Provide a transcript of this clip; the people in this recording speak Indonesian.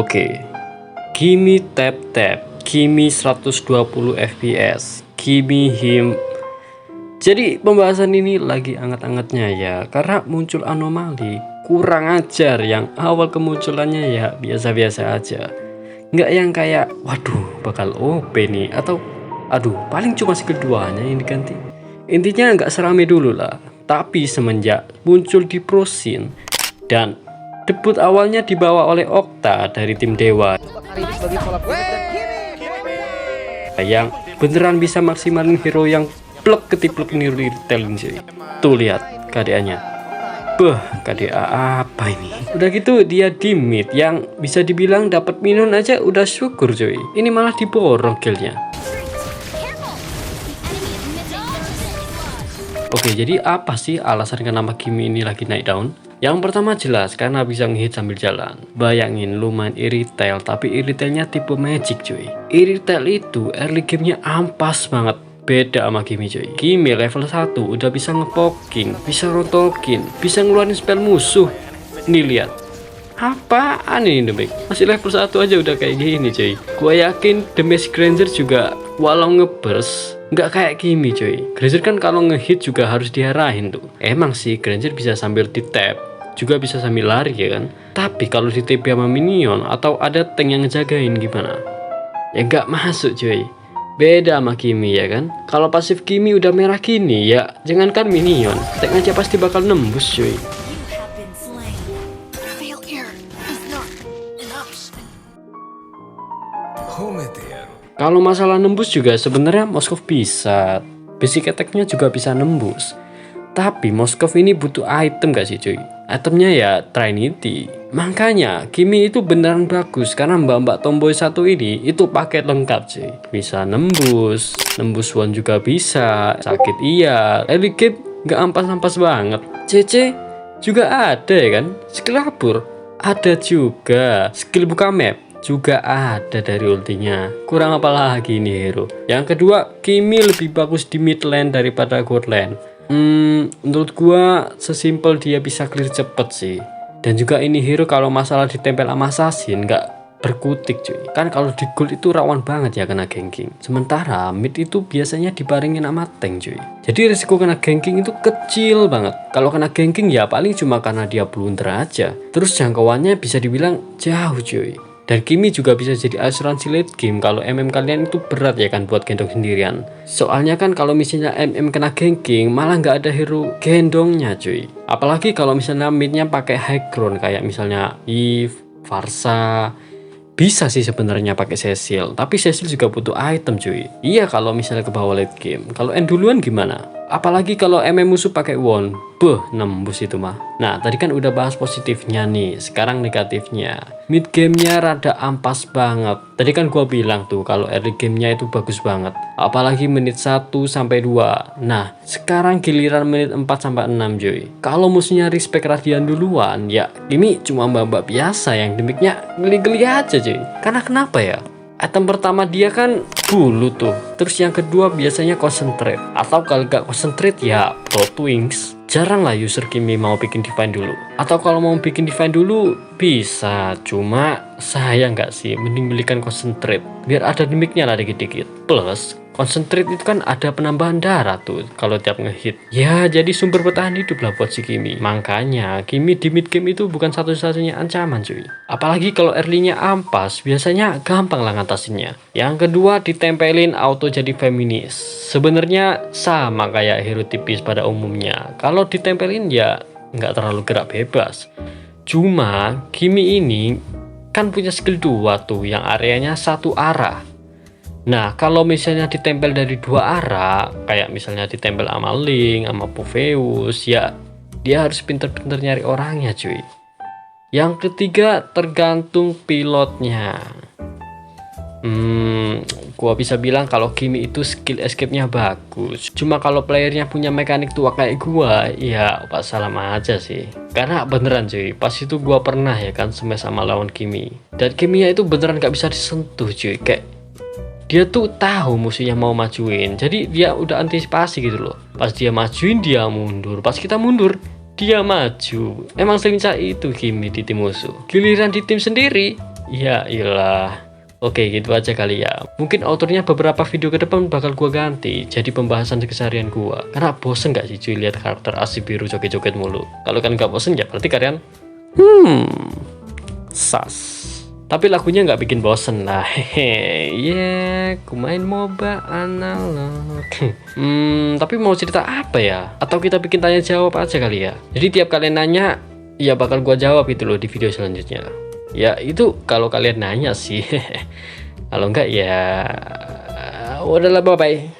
Oke, Kimi tap tap, Kimi 120 fps, Kimi him. Jadi pembahasan ini lagi anget-angetnya ya, karena muncul anomali kurang ajar yang awal kemunculannya ya biasa-biasa aja. Nggak yang kayak waduh bakal OP nih, atau aduh paling cuma skill 2-nya yang diganti. Intinya nggak serame dulu lah. Tapi semenjak muncul di Pro Scene dan debut awalnya dibawa oleh Okta dari tim Dewa yang beneran bisa maksimalin hero yang plek ketiplek niru retailing sih. Tuh lihat KDA-nya. KDA apa ini? Udah gitu dia di mid yang bisa dibilang dapat minion aja udah syukur cuy. Ini malah diborong killnya. Oke, jadi apa sih alasan kenapa Kimi ini lagi naik daun? Yang pertama jelas karena bisa ngehit sambil jalan. Bayangin lu main Iritail tapi Iritailnya tipe magic cuy. Iritail itu early gamenya ampas banget. Beda sama Kimi cuy. Kimi level 1 udah bisa ngepoking, bisa rotokin, bisa ngeluarin spell musuh. Nih lihat. Apaan ini Demek? Masih level 1 aja udah kayak gini cuy. Gua yakin Damage Granger juga walau ngeburst nggak kayak Kimi cuy. Granger kan kalau ngehit juga harus diarahin tuh. Emang sih Granger bisa sambil di tap, juga bisa sambil lari ya kan. Tapi kalau di TP sama minion atau ada tank yang ngejagain gimana? Ya nggak masuk cuy. Beda sama Kimi ya kan. Kalau pasif Kimi udah merah gini ya jangankan minion, tank aja pasti bakal nembus cuy. Kalau masalah nembus juga sebenarnya Moskov bisa. Basic attack-nya juga bisa nembus. Tapi Moskov ini butuh item gak sih cuy? Itemnya ya Trinity. Makanya Kimi itu beneran bagus karena mbak-mbak tomboy satu ini itu paket lengkap cuy. Bisa nembus, nembus one juga bisa, sakit iya, early game gak ampas-ampas banget. CC juga ada ya kan? Skill labur ada juga, skill buka map juga ada dari ultinya. Kurang apa lagi ini hero. Yang kedua, Kimi lebih bagus di mid lane daripada god lane. Menurut gua sesimpel dia bisa clear cepet sih. Dan juga ini hero kalau masalah ditempel sama assassin nggak berkutik cuy. Kan kalau di gold itu rawan banget ya kena ganking. Sementara mid itu biasanya dibarengin sama tank cuy. Jadi risiko kena ganking itu kecil banget. Kalau kena ganking ya paling cuma karena dia blunder aja. Terus jangkauannya bisa dibilang jauh cuy. Dan Kimi juga bisa jadi asuransi late game kalau MM kalian itu berat ya kan buat gendong sendirian. Soalnya kan kalau misalnya MM kena ganking malah nggak ada hero gendongnya cuy. Apalagi kalau misalnya midnya pakai high ground kayak misalnya Eve, Varsa. Bisa sih sebenarnya pakai Cecil, tapi Cecil juga butuh item cuy. Iya kalau misalnya ke bawah late game. Kalau end duluan gimana? Apalagi kalau MM musuh pakai won. Nembus itu mah. Nah, tadi kan udah bahas positifnya nih. Sekarang negatifnya. Mid gamenya rada ampas banget. Tadi kan gua bilang tuh kalau early gamenya itu bagus banget. Apalagi menit 1 sampai 2. Nah, sekarang giliran menit 4 sampai 6 cuy. Kalau musuhnya respect Radian duluan, ya ini cuma mbak-mbak biasa yang demiknya geli-geli aja cuy. Karena kenapa ya? Item pertama dia kan bulu tuh. Terus yang kedua biasanya concentrate. Atau kalau gak concentrate ya plot wings. Jarang lah user Kimi mau bikin divine dulu. Atau kalau mau bikin divine dulu bisa. Cuma sayang gak sih mending belikan concentrate. Biar ada dimiknya lah dikit-dikit. Plus concentrate itu kan ada penambahan darah tuh kalau tiap ngehit. Ya jadi sumber bertahan hidup lah buat si Kimi. Makanya Kimi di mid game itu bukan satu-satunya ancaman cuy. Apalagi kalau early-nya ampas biasanya gampang lah ngatasinnya. Yang kedua ditempelin auto jadi feminis. Sebenarnya sama kayak hero tipis pada umumnya. Kalau ditempelin ya nggak terlalu gerak bebas. Cuma Kimi ini kan punya skill 2 tuh yang areanya satu arah. Nah kalau misalnya ditempel dari 2 arah, kayak misalnya ditempel sama Link, sama Poveus, ya dia harus pinter-pinter nyari orangnya cuy. Yang ketiga tergantung pilotnya. Gua bisa bilang kalau Kimi itu skill escape-nya bagus. Cuma kalau playernya punya mekanik tua kayak gua, ya salam aja sih. Karena beneran cuy, pas itu gua pernah ya kan smash sama lawan Kimi. Dan Kimi itu beneran gak bisa disentuh cuy. Kayak dia tuh tahu musuhnya mau majuin, jadi dia udah antisipasi gitu loh. Pas dia majuin dia mundur, pas kita mundur dia maju. Emang selincah itu Kimi di tim musuh. Giliran di tim sendiri Ya iyalah. Oke, gitu aja kali ya. Mungkin autornya beberapa video ke depan bakal gua ganti jadi pembahasan keseharian gua. Karena bosen gak sih cuy lihat karakter asli biru joget-joget mulu. Kalau kan gak bosen ya berarti kalian sas. Tapi lagunya nggak bikin bosen lah. Hehe. Yeah, ku main MOBA analog. Tapi mau cerita apa ya? Atau kita bikin tanya jawab aja kali ya. Jadi tiap kalian nanya, ya bakal gua jawab itu loh di video selanjutnya. Ya itu kalau kalian nanya sih. Kalau enggak ya udahlah, bye bye.